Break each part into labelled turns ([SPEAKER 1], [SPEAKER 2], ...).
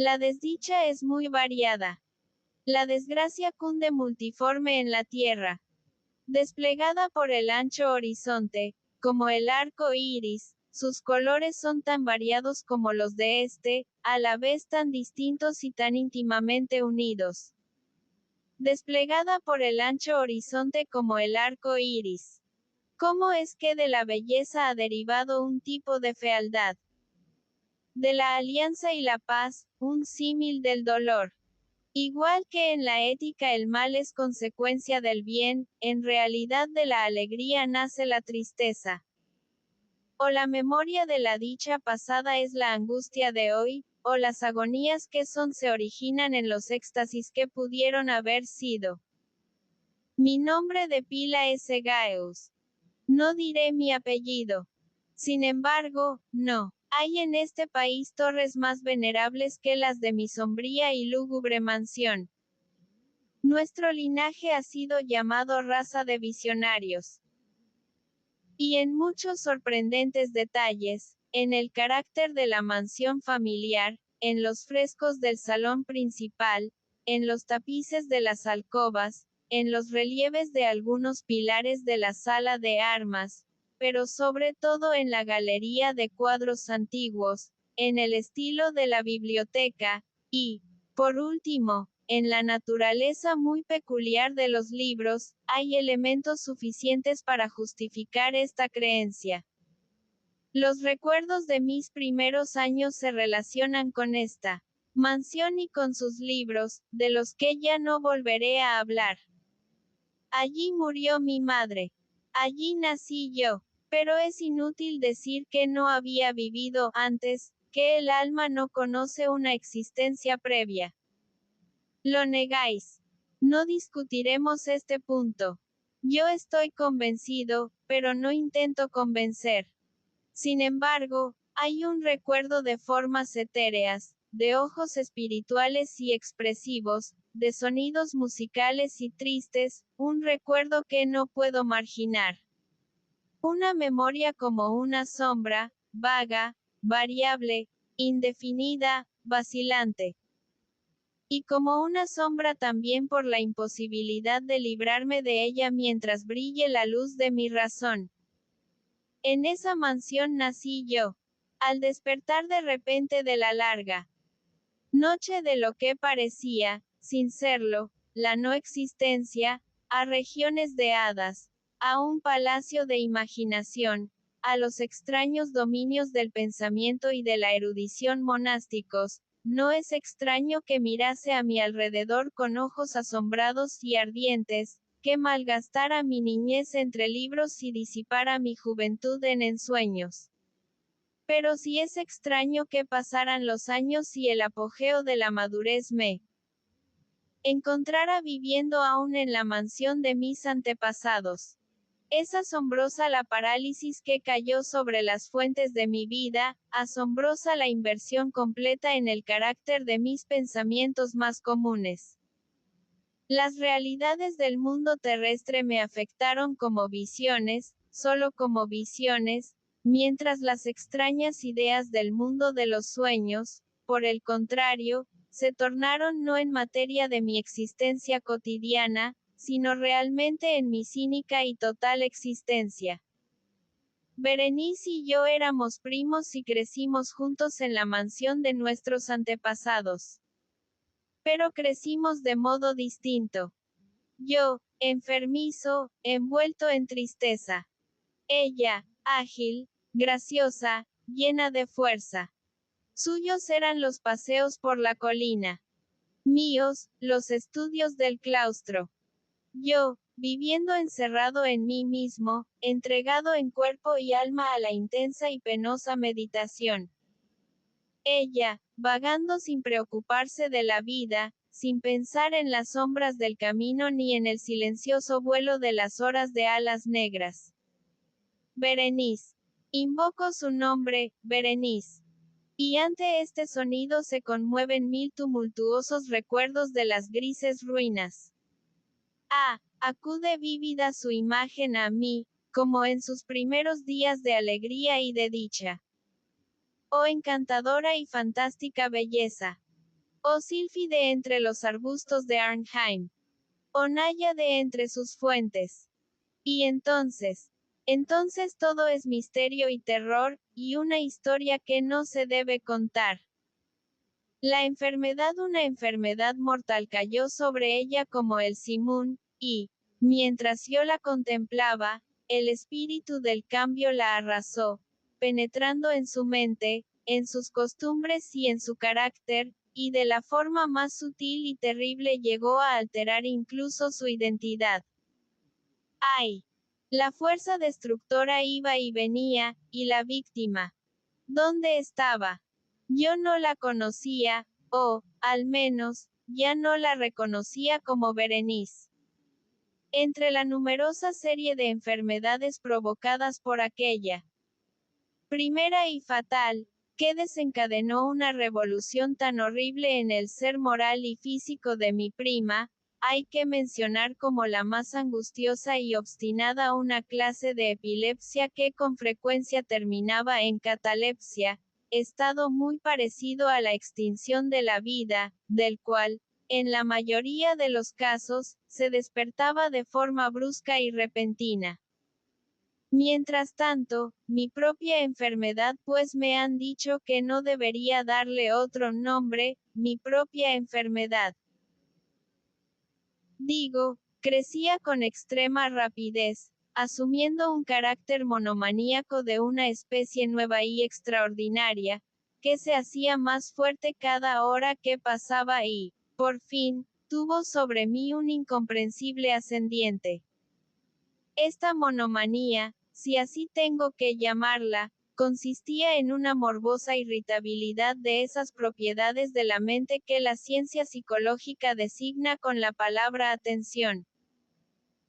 [SPEAKER 1] La desdicha es muy variada. La desgracia cunde multiforme en la tierra. Desplegada por el ancho horizonte, como el arco iris, sus colores son tan variados como los de este, a la vez tan distintos y tan íntimamente unidos. Desplegada por el ancho horizonte como el arco iris. ¿Cómo es que de la belleza ha derivado un tipo de fealdad? De la alianza y la paz, un símil del dolor. Igual que en la ética el mal es consecuencia del bien, en realidad de la alegría nace la tristeza. O la memoria de la dicha pasada es la angustia de hoy, o las agonías que son se originan en los éxtasis que pudieron haber sido. Mi nombre de pila es Egaeus. No diré mi apellido. Sin embargo, no. Hay en este país torres más venerables que las de mi sombría y lúgubre mansión. Nuestro linaje ha sido llamado raza de visionarios. Y en muchos sorprendentes detalles, en el carácter de la mansión familiar, en los frescos del salón principal, en los tapices de las alcobas, en los relieves de algunos pilares de la sala de armas, pero sobre todo en la galería de cuadros antiguos, en el estilo de la biblioteca, y, por último, en la naturaleza muy peculiar de los libros, hay elementos suficientes para justificar esta creencia. Los recuerdos de mis primeros años se relacionan con esta mansión y con sus libros, de los que ya no volveré a hablar. Allí murió mi madre. Allí nací yo. Pero es inútil decir que no había vivido antes, que el alma no conoce una existencia previa. Lo negáis. No discutiremos este punto. Yo estoy convencido, pero no intento convencer. Sin embargo, hay un recuerdo de formas etéreas, de ojos espirituales y expresivos, de sonidos musicales y tristes, un recuerdo que no puedo marginar. Una memoria como una sombra, vaga, variable, indefinida, vacilante. Y como una sombra también por la imposibilidad de librarme de ella mientras brille la luz de mi razón. En esa mansión nací yo. Al despertar de repente de la larga noche de lo que parecía, sin serlo, la no existencia, a regiones de hadas, a un palacio de imaginación, a los extraños dominios del pensamiento y de la erudición monásticos, no es extraño que mirase a mi alrededor con ojos asombrados y ardientes, que malgastara mi niñez entre libros y disipara mi juventud en ensueños. Pero si es extraño que pasaran los años y el apogeo de la madurez me encontrara viviendo aún en la mansión de mis antepasados. Es asombrosa la parálisis que cayó sobre las fuentes de mi vida, asombrosa la inversión completa en el carácter de mis pensamientos más comunes. Las realidades del mundo terrestre me afectaron como visiones, solo como visiones, mientras las extrañas ideas del mundo de los sueños, por el contrario, se tornaron no en materia de mi existencia cotidiana, sino realmente en mi cínica y total existencia. Berenice y yo éramos primos y crecimos juntos en la mansión de nuestros antepasados. Pero crecimos de modo distinto. Yo, enfermizo, envuelto en tristeza. Ella, ágil, graciosa, llena de fuerza. Suyos eran los paseos por la colina. Míos, los estudios del claustro. Yo, viviendo encerrado en mí mismo, entregado en cuerpo y alma a la intensa y penosa meditación. Ella, vagando sin preocuparse de la vida, sin pensar en las sombras del camino ni en el silencioso vuelo de las horas de alas negras. Berenice. Invoco su nombre, Berenice. Y ante este sonido se conmueven mil tumultuosos recuerdos de las grises ruinas. Acude vívida su imagen a mí, como en sus primeros días de alegría y de dicha. Oh encantadora y fantástica belleza. o Silfi de entre los arbustos de Arnheim, o Naya de entre sus fuentes. Y entonces todo es misterio y terror, y una historia que no se debe contar. La enfermedad, una enfermedad mortal, cayó sobre ella como el simún, y, mientras yo la contemplaba, el espíritu del cambio la arrasó, penetrando en su mente, en sus costumbres y en su carácter, y de la forma más sutil y terrible llegó a alterar incluso su identidad. ¡Ay! La fuerza destructora iba y venía, y la víctima. ¿Dónde estaba? Yo no la conocía, o, al menos, ya no la reconocía como Berenice. Entre la numerosa serie de enfermedades provocadas por aquella primera y fatal, que desencadenó una revolución tan horrible en el ser moral y físico de mi prima, hay que mencionar como la más angustiosa y obstinada una clase de epilepsia que con frecuencia terminaba en catalepsia, estado muy parecido a la extinción de la vida, del cual, en la mayoría de los casos, se despertaba de forma brusca y repentina. Mientras tanto, mi propia enfermedad, pues me han dicho que no debería darle otro nombre, mi propia enfermedad. Digo, crecía con extrema rapidez, asumiendo un carácter monomaníaco de una especie nueva y extraordinaria, que se hacía más fuerte cada hora que pasaba y, por fin, tuvo sobre mí un incomprensible ascendiente. Esta monomanía, si así tengo que llamarla, consistía en una morbosa irritabilidad de esas propiedades de la mente que la ciencia psicológica designa con la palabra atención.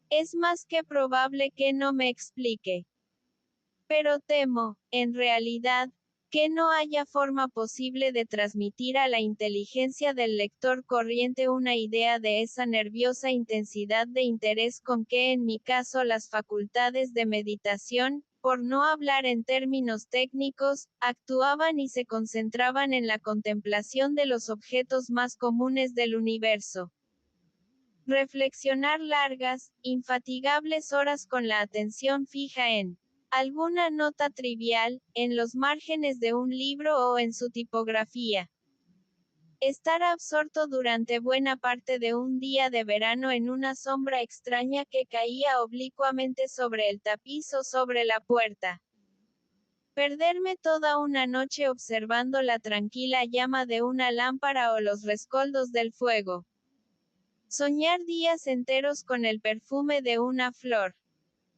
[SPEAKER 1] Es más que probable que no me explique. Pero temo, en realidad, que no haya forma posible de transmitir a la inteligencia del lector corriente una idea de esa nerviosa intensidad de interés con que en mi caso las facultades de meditación, por no hablar en términos técnicos, actuaban y se concentraban en la contemplación de los objetos más comunes del universo. Reflexionar largas, infatigables horas con la atención fija en alguna nota trivial, en los márgenes de un libro o en su tipografía. Estar absorto durante buena parte de un día de verano en una sombra extraña que caía oblicuamente sobre el tapiz o sobre la puerta. Perderme toda una noche observando la tranquila llama de una lámpara o los rescoldos del fuego. Soñar días enteros con el perfume de una flor.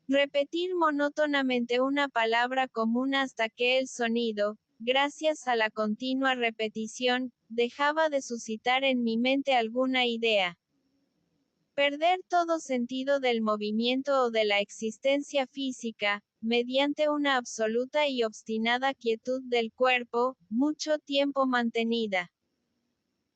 [SPEAKER 1] Repetir monótonamente una palabra común hasta que el sonido, gracias a la continua repetición, dejaba de suscitar en mi mente alguna idea. Perder todo sentido del movimiento o de la existencia física, mediante una absoluta y obstinada quietud del cuerpo, mucho tiempo mantenida.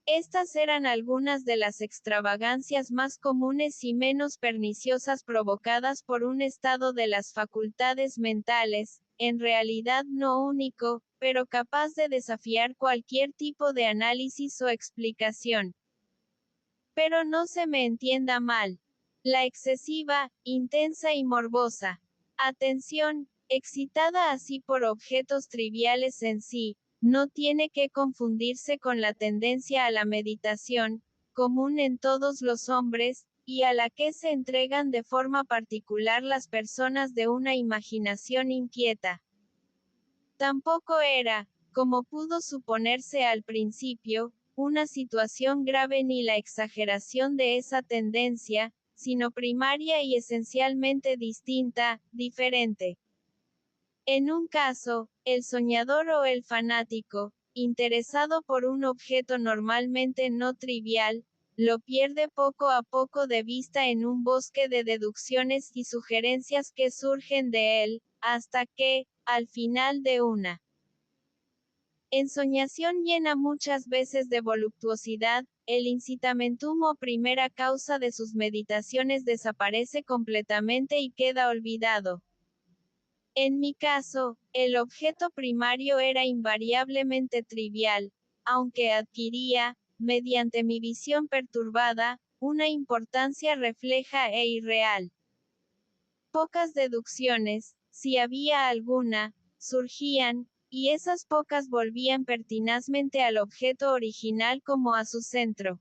[SPEAKER 1] Estas eran algunas de las extravagancias más comunes y menos perniciosas provocadas por un estado de las facultades mentales, en realidad no único, pero capaz de desafiar cualquier tipo de análisis o explicación. Pero no se me entienda mal. La excesiva, intensa y morbosa atención, excitada así por objetos triviales en sí, no tiene que confundirse con la tendencia a la meditación, común en todos los hombres, y a la que se entregan de forma particular las personas de una imaginación inquieta. Tampoco era, como pudo suponerse al principio, una situación grave ni la exageración de esa tendencia, sino primaria y esencialmente distinta, diferente. En un caso, el soñador o el fanático, interesado por un objeto normalmente no trivial, lo pierde poco a poco de vista en un bosque de deducciones y sugerencias que surgen de él, hasta que, al final de una ensoñación llena muchas veces de voluptuosidad, el incitamentum o primera causa de sus meditaciones desaparece completamente y queda olvidado. En mi caso, el objeto primario era invariablemente trivial, aunque adquiría, mediante mi visión perturbada, una importancia refleja e irreal. Pocas deducciones, si había alguna, surgían, y esas pocas volvían pertinazmente al objeto original como a su centro.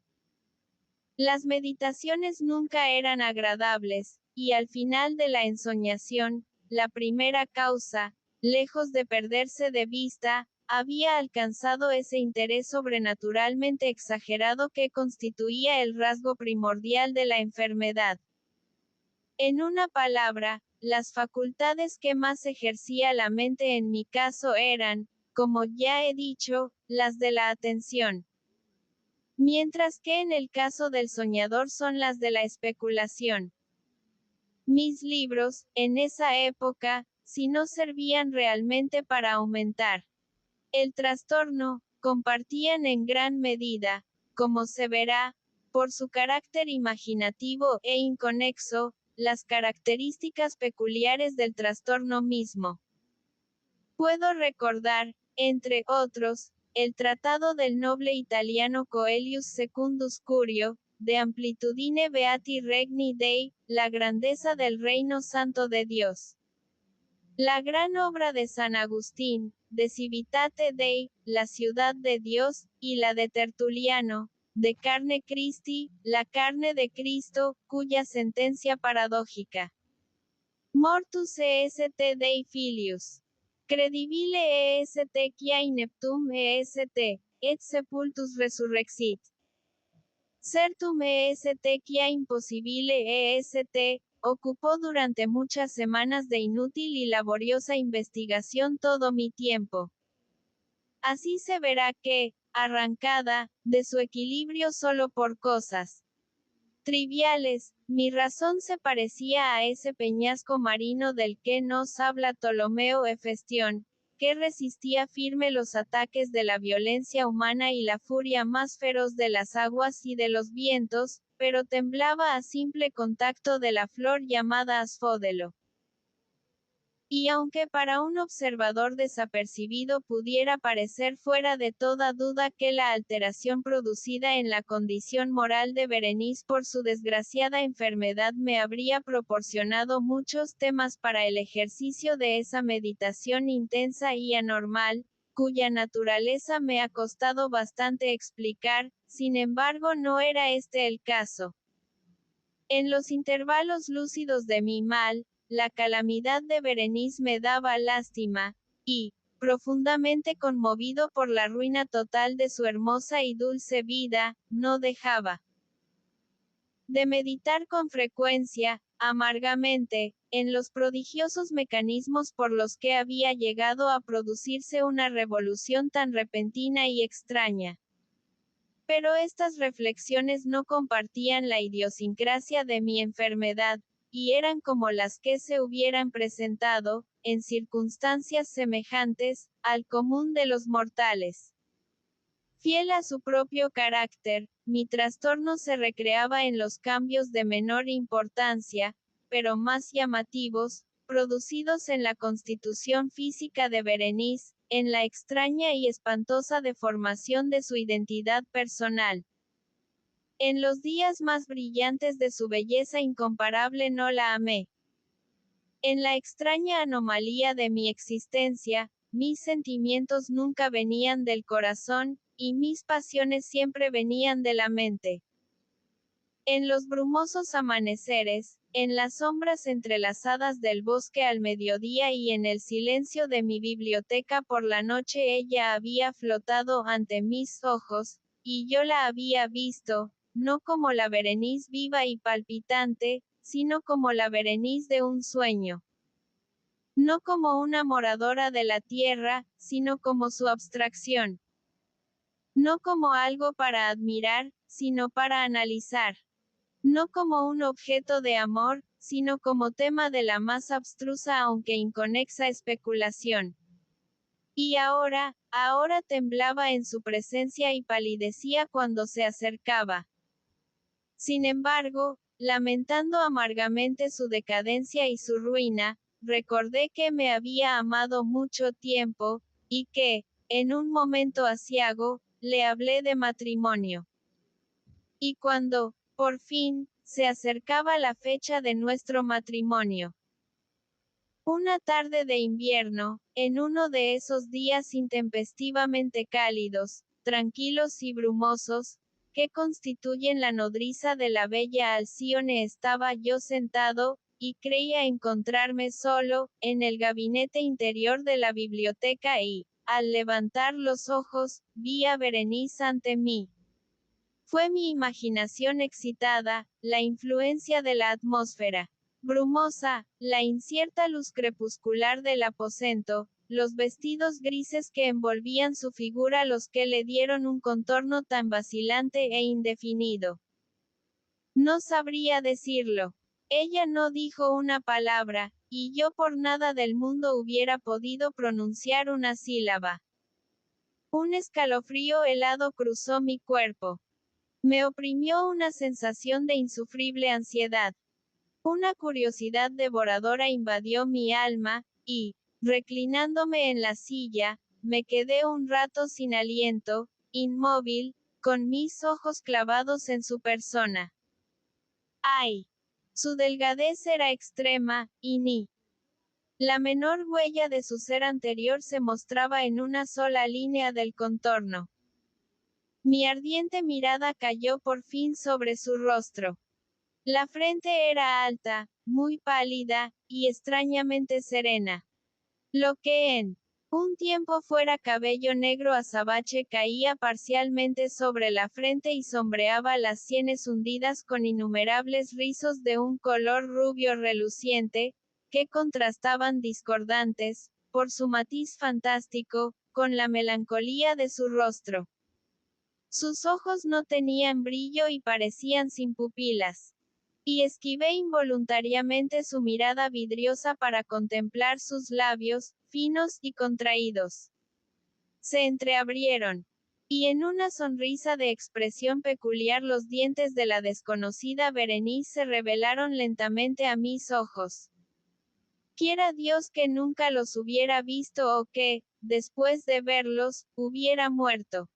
[SPEAKER 1] Las meditaciones nunca eran agradables, y al final de la ensoñación, la primera causa, lejos de perderse de vista, había alcanzado ese interés sobrenaturalmente exagerado que constituía el rasgo primordial de la enfermedad. En una palabra, las facultades que más ejercía la mente en mi caso eran, como ya he dicho, las de la atención. Mientras que en el caso del soñador son las de la especulación. Mis libros, en esa época, si no servían realmente para aumentar el trastorno, compartían en gran medida, como se verá, por su carácter imaginativo e inconexo, las características peculiares del trastorno mismo. Puedo recordar, entre otros, el tratado del noble italiano Coelius Secundus Curio, de Amplitudine Beati Regni Dei, la grandeza del reino santo de Dios. La gran obra de San Agustín, de Civitate Dei, la ciudad de Dios, y la de Tertuliano, de Carne Christi, la carne de Cristo, cuya sentencia paradójica. Mortus est Dei filius. Credibile est quia ineptum est, et sepultus resurrexit. Certum est quia impossibile est, ocupó durante muchas semanas de inútil y laboriosa investigación todo mi tiempo. Así se verá que, arrancada, de su equilibrio solo por cosas triviales, mi razón se parecía a ese peñasco marino del que nos habla Ptolomeo Hefestión, que resistía firme los ataques de la violencia humana y la furia más feroz de las aguas y de los vientos, pero temblaba a simple contacto de la flor llamada asfódelo. Y aunque para un observador desapercibido pudiera parecer fuera de toda duda que la alteración producida en la condición moral de Berenice por su desgraciada enfermedad me habría proporcionado muchos temas para el ejercicio de esa meditación intensa y anormal, cuya naturaleza me ha costado bastante explicar, sin embargo no era este el caso. En los intervalos lúcidos de mi mal, la calamidad de Berenice me daba lástima, y, profundamente conmovido por la ruina total de su hermosa y dulce vida, no dejaba de meditar con frecuencia, amargamente, en los prodigiosos mecanismos por los que había llegado a producirse una revolución tan repentina y extraña. Pero estas reflexiones no compartían la idiosincrasia de mi enfermedad, y eran como las que se hubieran presentado, en circunstancias semejantes, al común de los mortales. Fiel a su propio carácter, mi trastorno se recreaba en los cambios de menor importancia, pero más llamativos, producidos en la constitución física de Berenice, en la extraña y espantosa deformación de su identidad personal. En los días más brillantes de su belleza incomparable no la amé. En la extraña anomalía de mi existencia, mis sentimientos nunca venían del corazón, y mis pasiones siempre venían de la mente. En los brumosos amaneceres, en las sombras entrelazadas del bosque al mediodía y en el silencio de mi biblioteca por la noche ella había flotado ante mis ojos, y yo la había visto, no como la Berenice viva y palpitante, sino como la Berenice de un sueño. No como una moradora de la tierra, sino como su abstracción. No como algo para admirar, sino para analizar. No como un objeto de amor, sino como tema de la más abstrusa aunque inconexa especulación. Y ahora temblaba en su presencia y palidecía cuando se acercaba. Sin embargo, lamentando amargamente su decadencia y su ruina, recordé que me había amado mucho tiempo, y que, en un momento aciago, le hablé de matrimonio. Y cuando, por fin, se acercaba la fecha de nuestro matrimonio. Una tarde de invierno, en uno de esos días intempestivamente cálidos, tranquilos y brumosos, que constituyen la nodriza de la bella Alcione, estaba yo sentado, y creía encontrarme solo, en el gabinete interior de la biblioteca y, al levantar los ojos, vi a Berenice ante mí. Fue mi imaginación excitada, la influencia de la atmósfera brumosa, la incierta luz crepuscular del aposento, los vestidos grises que envolvían su figura los que le dieron un contorno tan vacilante e indefinido. No sabría decirlo. Ella no dijo una palabra, y yo por nada del mundo hubiera podido pronunciar una sílaba. Un escalofrío helado cruzó mi cuerpo. Me oprimió una sensación de insufrible ansiedad. Una curiosidad devoradora invadió mi alma, y, reclinándome en la silla, me quedé un rato sin aliento, inmóvil, con mis ojos clavados en su persona. ¡Ay! Su delgadez era extrema, y ni la menor huella de su ser anterior se mostraba en una sola línea del contorno. Mi ardiente mirada cayó por fin sobre su rostro. La frente era alta, muy pálida, y extrañamente serena. Lo que en un tiempo fuera cabello negro azabache caía parcialmente sobre la frente y sombreaba las sienes hundidas con innumerables rizos de un color rubio reluciente, que contrastaban discordantes, por su matiz fantástico, con la melancolía de su rostro. Sus ojos no tenían brillo y parecían sin pupilas. Y esquivé involuntariamente su mirada vidriosa para contemplar sus labios, finos y contraídos. Se entreabrieron. Y en una sonrisa de expresión peculiar los dientes de la desconocida Berenice se revelaron lentamente a mis ojos. Quiera Dios que nunca los hubiera visto o que, después de verlos, hubiera muerto.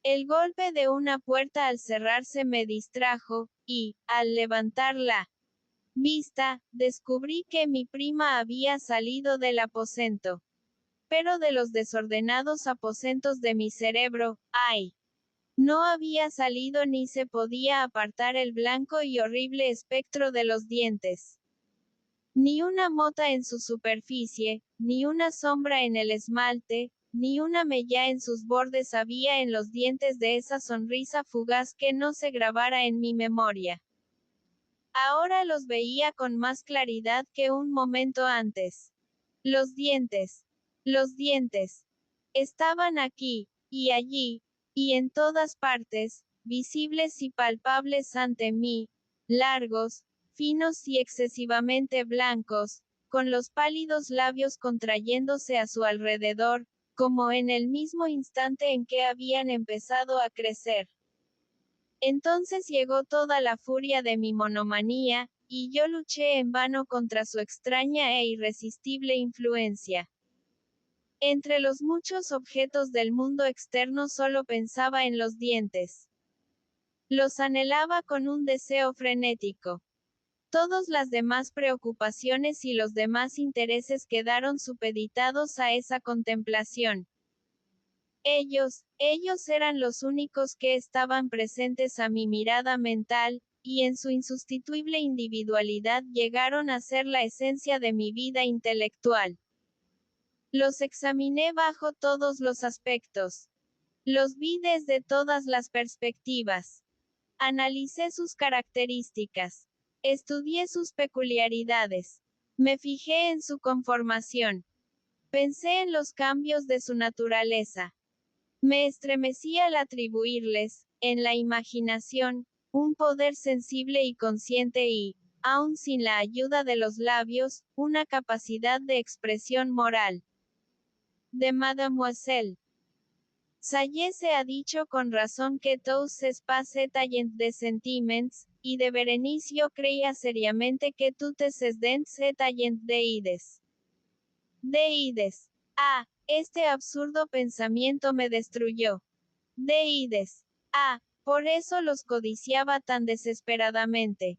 [SPEAKER 1] El golpe de una puerta al cerrarse me distrajo, y, al levantar la vista, descubrí que mi prima había salido del aposento. Pero de los desordenados aposentos de mi cerebro, ¡ay! No había salido ni se podía apartar el blanco y horrible espectro de los dientes. Ni una mota en su superficie, ni una sombra en el esmalte, ni una mella en sus bordes había en los dientes de esa sonrisa fugaz que no se grabara en mi memoria. Ahora los veía con más claridad que un momento antes. Los dientes. Los dientes. Estaban aquí, y allí, y en todas partes, visibles y palpables ante mí, largos, finos y excesivamente blancos, con los pálidos labios contrayéndose a su alrededor, como en el mismo instante en que habían empezado a crecer. Entonces llegó toda la furia de mi monomanía, y yo luché en vano contra su extraña e irresistible influencia. Entre los muchos objetos del mundo externo solo pensaba en los dientes. Los anhelaba con un deseo frenético. Todas las demás preocupaciones y los demás intereses quedaron supeditados a esa contemplación. Ellos eran los únicos que estaban presentes a mi mirada mental, y en su insustituible individualidad llegaron a ser la esencia de mi vida intelectual. Los examiné bajo todos los aspectos. Los vi desde todas las perspectivas. Analicé sus características. Estudié sus peculiaridades. Me fijé en su conformación. Pensé en los cambios de su naturaleza. Me estremecí al atribuirles, en la imaginación, un poder sensible y consciente y, aun sin la ayuda de los labios, una capacidad de expresión moral. De Mademoiselle Salle se ha dicho con razón que tous ses pas talent de sentiments, y de Berenice yo creía seriamente que toutes ses dents talent de ides. De ides. Ah, este absurdo pensamiento me destruyó. Deides. Ah, por eso los codiciaba tan desesperadamente.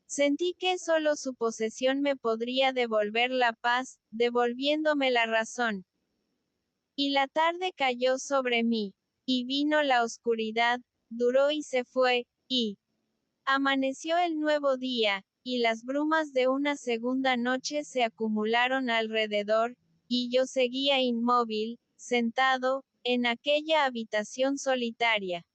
[SPEAKER 1] Sentí que solo su posesión me podría devolver la paz, devolviéndome la razón. Y la tarde cayó sobre mí, y vino la oscuridad, duró y se fue, y amaneció el nuevo día, y las brumas de una segunda noche se acumularon alrededor, y yo seguía inmóvil, sentado, en aquella habitación solitaria.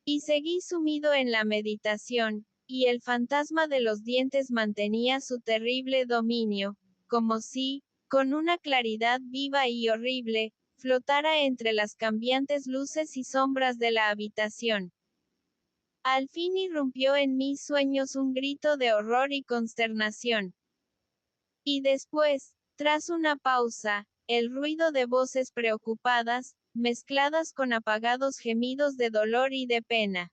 [SPEAKER 1] Y seguí sumido en la meditación, y el fantasma de los dientes mantenía su terrible dominio, como si, con una claridad viva y horrible, flotara entre las cambiantes luces y sombras de la habitación. Al fin irrumpió en mis sueños un grito de horror y consternación. Y después, tras una pausa, el ruido de voces preocupadas, mezcladas con apagados gemidos de dolor y de pena.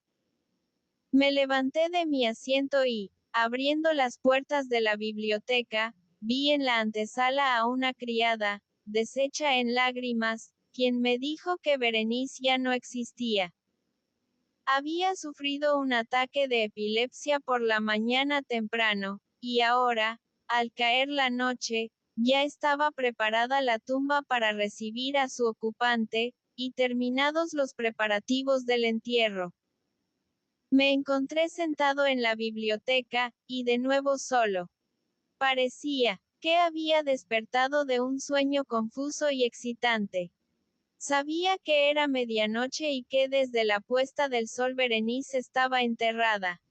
[SPEAKER 1] Me levanté de mi asiento y, abriendo las puertas de la biblioteca, vi en la antesala a una criada, deshecha en lágrimas, quien me dijo que Berenice ya no existía. Había sufrido un ataque de epilepsia por la mañana temprano, y ahora, al caer la noche, ya estaba preparada la tumba para recibir a su ocupante, y terminados los preparativos del entierro. Me encontré sentado en la biblioteca, y de nuevo solo. Parecía que había despertado de un sueño confuso y excitante. Sabía que era medianoche y que desde la puesta del sol Berenice estaba enterrada.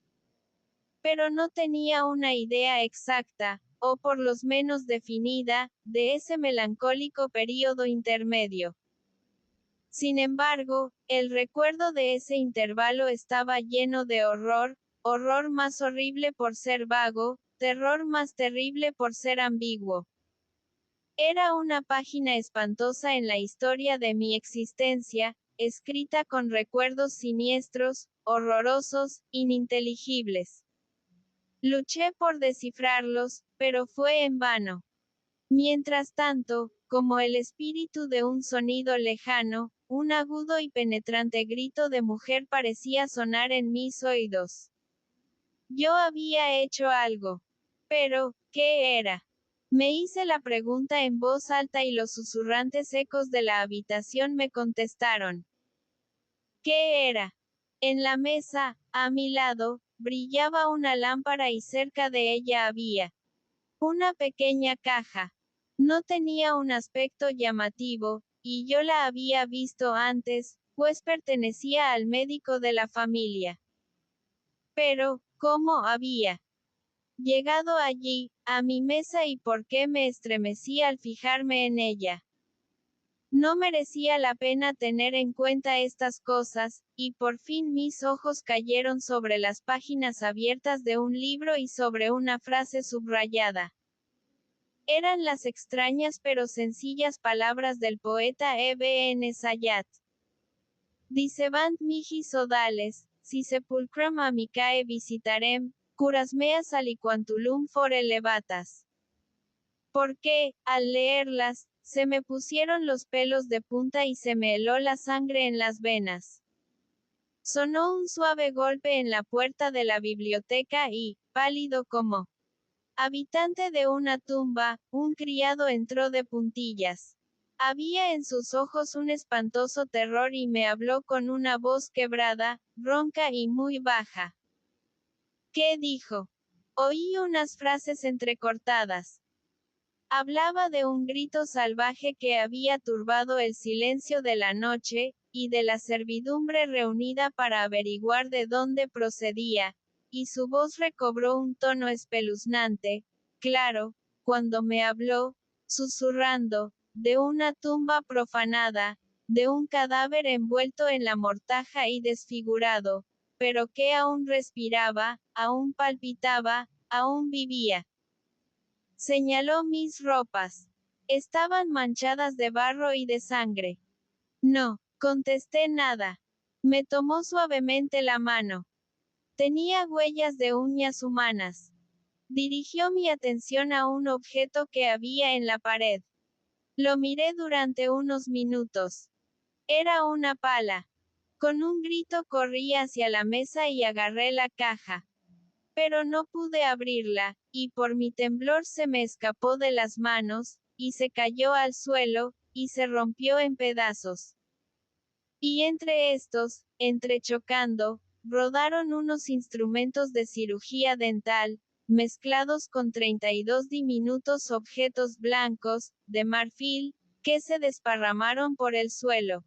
[SPEAKER 1] Pero no tenía una idea exacta, o por lo menos definida, de ese melancólico período intermedio. Sin embargo, el recuerdo de ese intervalo estaba lleno de horror, horror más horrible por ser vago, terror más terrible por ser ambiguo. Era una página espantosa en la historia de mi existencia, escrita con recuerdos siniestros, horrorosos, ininteligibles. Luché por descifrarlos, pero fue en vano. Mientras tanto, como el espíritu de un sonido lejano, un agudo y penetrante grito de mujer parecía sonar en mis oídos. Yo había hecho algo. Pero, ¿qué era? Me hice la pregunta en voz alta y los susurrantes ecos de la habitación me contestaron. ¿Qué era? En la mesa, a mi lado, brillaba una lámpara y cerca de ella había una pequeña caja. No tenía un aspecto llamativo, y yo la había visto antes, pues pertenecía al médico de la familia. Pero, ¿cómo había llegado allí, a mi mesa y por qué me estremecí al fijarme en ella? No merecía la pena tener en cuenta estas cosas, y por fin mis ojos cayeron sobre las páginas abiertas de un libro y sobre una frase subrayada. Eran las extrañas pero sencillas palabras del poeta Ebn Zayat. Dicebant mihi sodales, si sepulcrum amicae visitarem, curas meas aliquantulum fore levatas. Porque, al leerlas, se me pusieron los pelos de punta y se me heló la sangre en las venas. Sonó un suave golpe en la puerta de la biblioteca y, pálido como habitante de una tumba, un criado entró de puntillas. Había en sus ojos un espantoso terror y me habló con una voz quebrada, ronca y muy baja. ¿Qué dijo? Oí unas frases entrecortadas. Hablaba de un grito salvaje que había turbado el silencio de la noche, y de la servidumbre reunida para averiguar de dónde procedía, y su voz recobró un tono espeluznante, claro, cuando me habló, susurrando, de una tumba profanada, de un cadáver envuelto en la mortaja y desfigurado, pero que aún respiraba, aún palpitaba, aún vivía. Señaló mis ropas. Estaban manchadas de barro y de sangre. No, contesté nada. Me tomó suavemente la mano. Tenía huellas de uñas humanas. Dirigió mi atención a un objeto que había en la pared. Lo miré durante unos minutos. Era una pala. Con un grito corrí hacia la mesa y agarré la caja. Pero no pude abrirla, y por mi temblor se me escapó de las manos, y se cayó al suelo, y se rompió en pedazos. Y entre estos, entrechocando, rodaron unos instrumentos de cirugía dental, mezclados con 32 diminutos objetos blancos, de marfil, que se desparramaron por el suelo.